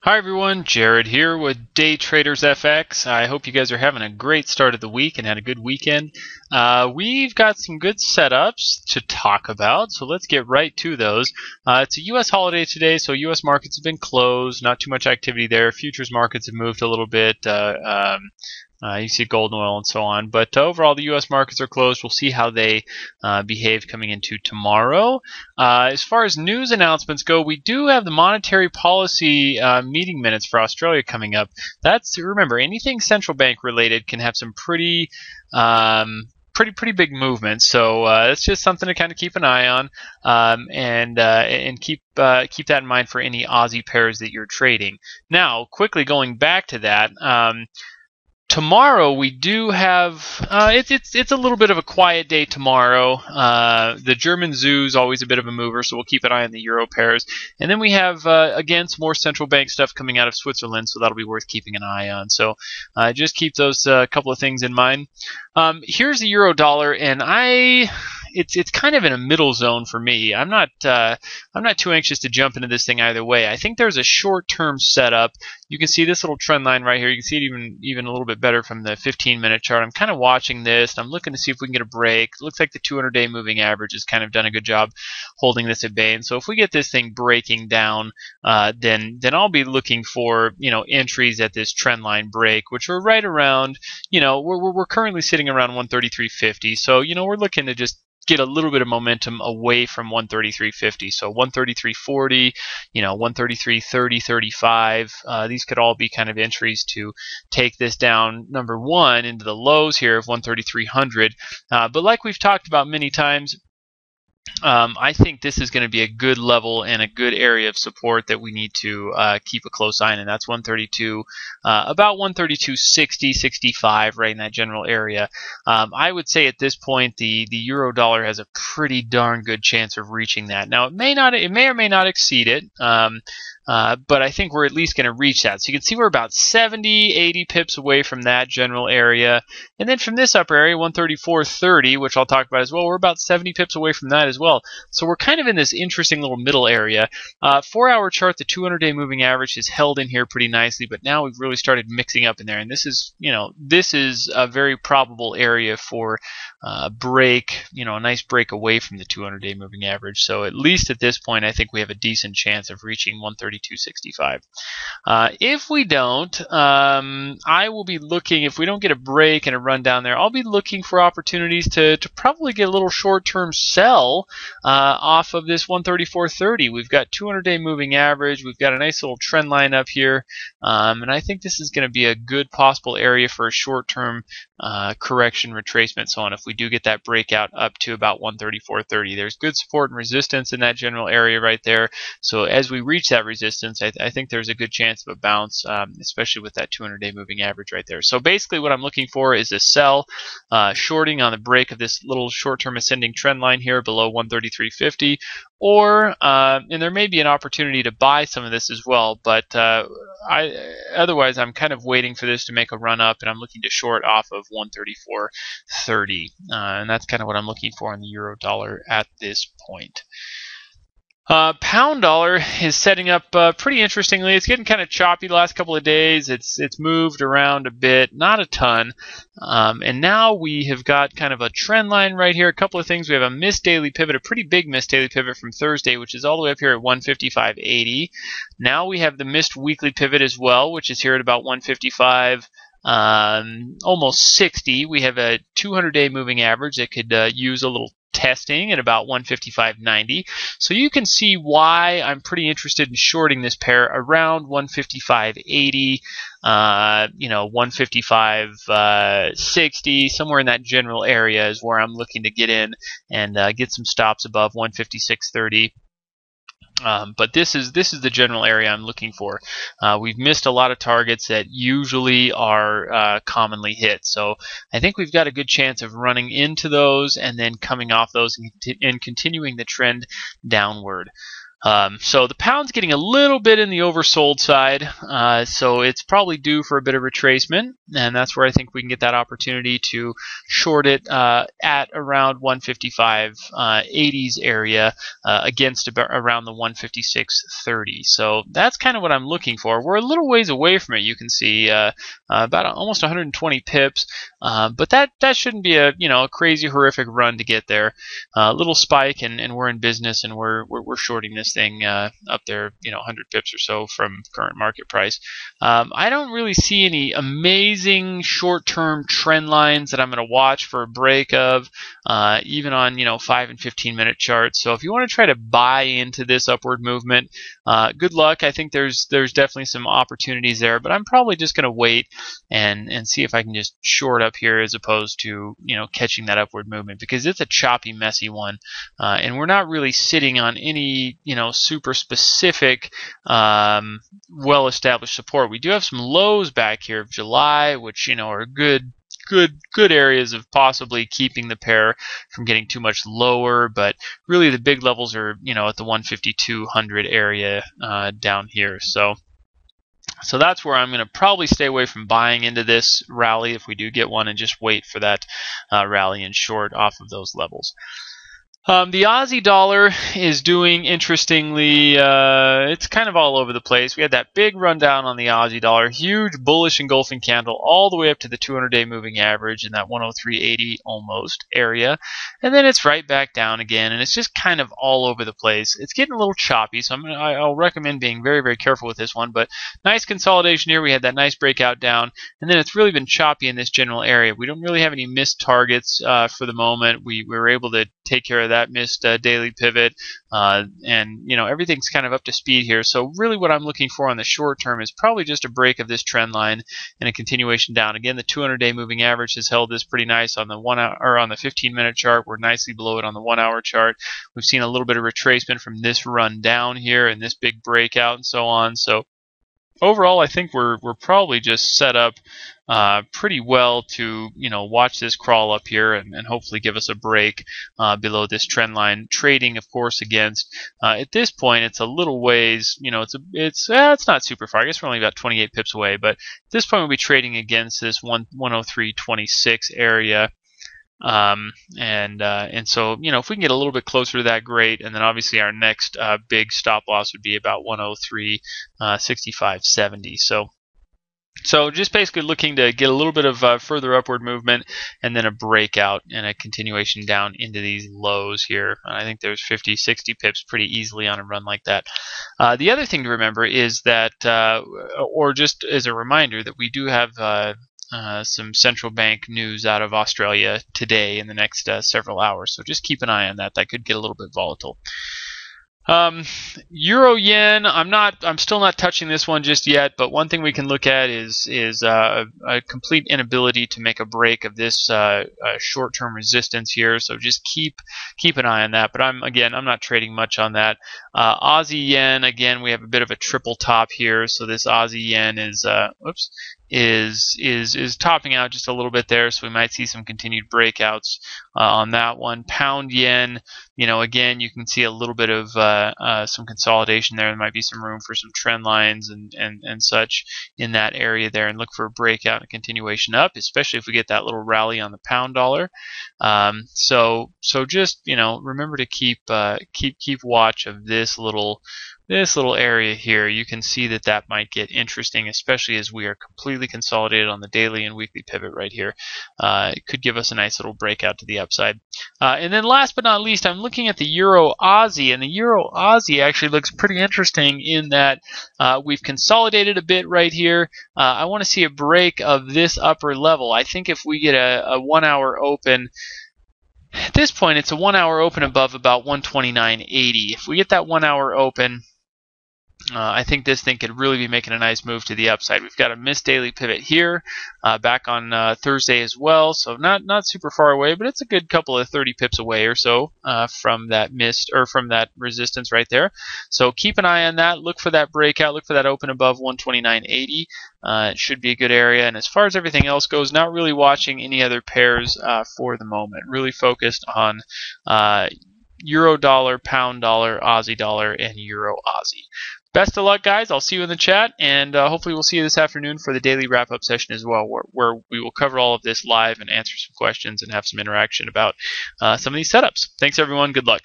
Hi everyone, Jared here with Day Traders FX. I hope you guys are having a great start of the week and had a good weekend. We've got some good setups to talk about, so let's get right to those. It's a U.S. holiday today, so U.S. markets have been closed. Not too much activity there. Futures markets have moved a little bit. You see gold and oil and so on. But overall, the U.S. markets are closed. We'll see how they behave coming into tomorrow. As far as news announcements go, we do have the monetary policy meeting minutes for Australia coming up. Remember, anything central bank related can have some pretty big movements. So it's just something to kind of keep an eye on, and keep that in mind for any Aussie pairs that you're trading. Now, quickly going back to that. Tomorrow we do have it's a little bit of a quiet day tomorrow. The German zoo's always a bit of a mover, so we'll keep an eye on the euro pairs. And then we have again some more central bank stuff coming out of Switzerland, so that'll be worth keeping an eye on. So just keep those couple of things in mind. Here's the euro dollar, and it's kind of in a middle zone for me. I'm not too anxious to jump into this thing either way. I think there's a short-term setup. You can see this little trend line right here. You can see it even a little bit better from the 15-minute chart. I'm kind of watching this. I'm looking to see if we can get a break. It looks like the 200-day moving average has kind of done a good job holding this at bay. And so if we get this thing breaking down, then I'll be looking for entries at this trend line break, which are right around we're currently sitting around 133.50. So we're looking to just get a little bit of momentum away from 133.50. So 133.40, 133.30, 35. These could all be kind of entries to take this down, number one, into the lows here of 133.00. But like we've talked about many times, I think this is going to be a good level and a good area of support that we need to keep a close eye on, and that's 132, about 132.60, 65, right in that general area. I would say at this point the euro dollar has a pretty darn good chance of reaching that. Now it may or may not exceed it. But I think we're at least going to reach that. So you can see we're about 70, 80 pips away from that general area. And then from this upper area, 134.30, which I'll talk about as well, we're about 70 pips away from that as well. So we're kind of in this interesting little middle area. 4-hour chart, the 200-day moving average is held in here pretty nicely, but now we've really started mixing up in there. And this is, this is a very probable area for break, a nice break away from the 200-day moving average. So at least at this point, I think we have a decent chance of reaching 132.65. If we don't, I will be looking, if we don't get a break and a run down there, I'll be looking for opportunities to probably get a little short-term sell off of this 134.30. We've got 200-day moving average. We've got a nice little trend line up here. And I think this is going to be a good possible area for a short-term correction, retracement, so on. If we do get that breakout up to about 134.30, there's good support and resistance in that general area right there. So as we reach that resistance, I think there's a good chance of a bounce, especially with that 200-day moving average right there. So basically what I'm looking for is a sell, shorting on the break of this little short-term ascending trend line here below 133.50, or and there may be an opportunity to buy some of this as well, but otherwise I'm kind of waiting for this to make a run up, and I'm looking to short off of 134.30, and that's kind of what I'm looking for in the euro dollar at this point. Pound dollar is setting up pretty interestingly. It's getting kind of choppy the last couple of days. It's moved around a bit, not a ton, and now we have got kind of a trend line right here. A couple of things. We have a missed daily pivot, a pretty big missed daily pivot from Thursday, which is all the way up here at 155.80. Now we have the missed weekly pivot as well, which is here at about 155. Almost 60. We have a 200-day moving average that could use a little testing at about 155.90. So you can see why I'm pretty interested in shorting this pair around 155.80, 155.60, somewhere in that general area is where I'm looking to get in and get some stops above 156.30. But this is the general area I'm looking for. We've missed a lot of targets that usually are commonly hit, so I think we've got a good chance of running into those and then coming off those and continuing the trend downward. So the pound's getting a little bit in the oversold side, so it's probably due for a bit of retracement, and that's where I think we can get that opportunity to short it at around 155.80s area against around the 156.30. So that's kind of what I'm looking for. We're a little ways away from it. You can see about almost 120 pips, but that shouldn't be a a crazy horrific run to get there. A little spike, and we're in business, and we're shorting this thing up there, 100 pips or so from current market price. I don't really see any amazing short-term trend lines that I'm going to watch for a break of, even on 5 and 15-minute charts. So if you want to try to buy into this upward movement, good luck. I think there's definitely some opportunities there, but I'm probably just going to wait and see if I can just short up here as opposed to catching that upward movement, because it's a choppy, messy one, and we're not really sitting on any super specific well-established support. We do have some lows back here of July, which are good areas of possibly keeping the pair from getting too much lower, but really the big levels are at the 15200 area down here. So that's where I'm going to probably stay away from buying into this rally if we do get one, and just wait for that rally and short off of those levels. The Aussie dollar is doing interestingly. It's kind of all over the place. We had that big rundown on the Aussie dollar, huge bullish engulfing candle all the way up to the 200-day moving average in that 103.80 almost area, and then it's right back down again, and it's just kind of all over the place. It's getting a little choppy, so I'll recommend being very, very careful with this one. But nice consolidation here. We had that nice breakout down, and then it's really been choppy in this general area. We don't really have any missed targets for the moment. We were able to take care of that missed daily pivot, and everything's kind of up to speed here. So really what I'm looking for on the short term is probably just a break of this trend line and a continuation down. Again, the 200-day moving average has held this pretty nice on the 1 hour, or on the 15-minute chart. We're nicely below it on the 1 hour chart. We've seen a little bit of retracement from this run down here and this big breakout and so on. So overall, I think we're probably just set up pretty well to watch this crawl up here and hopefully give us a break below this trend line. Trading, of course, against at this point it's a little ways. It's not super far. I guess we're only about 28 pips away, but at this point we'll be trading against this 103.26 area. And so if we can get a little bit closer to that, great. And then obviously our next big stop loss would be about 103.6570. So just basically looking to get a little bit of further upward movement, and then a breakout and a continuation down into these lows here. And I think there's 50, 60 pips pretty easily on a run like that. The other thing to remember is that, or just as a reminder, that we do have some central bank news out of Australia today in the next several hours. So just keep an eye on that. That could get a little bit volatile. Euro yen, I'm still not touching this one just yet, but one thing we can look at is a complete inability to make a break of this short-term resistance here. So just keep an eye on that. But I'm not trading much on that. Aussie yen, again, we have a bit of a triple top here. So this Aussie yen is is topping out just a little bit there, so we might see some continued breakouts on that one. Pound yen, again, you can see a little bit of some consolidation there. There might be some room for some trend lines and such in that area there, and look for a breakout and a continuation up, especially if we get that little rally on the pound dollar. So just remember to keep watch of this little area here. You can see that might get interesting, especially as we are completely consolidated on the daily and weekly pivot right here. It could give us a nice little breakout to the upside. And then last but not least, I'm looking at the Euro-Aussie, and the Euro-Aussie actually looks pretty interesting in that we've consolidated a bit right here. I want to see a break of this upper level. I think if we get a 1 hour open, at this point it's a 1 hour open above about 129.80. If we get that 1 hour open, I think this thing could really be making a nice move to the upside. We've got a missed daily pivot here back on Thursday as well, so not super far away, but it's a good couple of 30 pips away or so from that missed, or from that resistance right there. So keep an eye on that. Look for that breakout. Look for that open above 129.80. It should be a good area. And as far as everything else goes, not really watching any other pairs for the moment. Really focused on Euro dollar, pound dollar, Aussie dollar, and Euro Aussie. Best of luck, guys. I'll see you in the chat, and hopefully we'll see you this afternoon for the daily wrap-up session as well, where we will cover all of this live and answer some questions and have some interaction about some of these setups. Thanks, everyone. Good luck.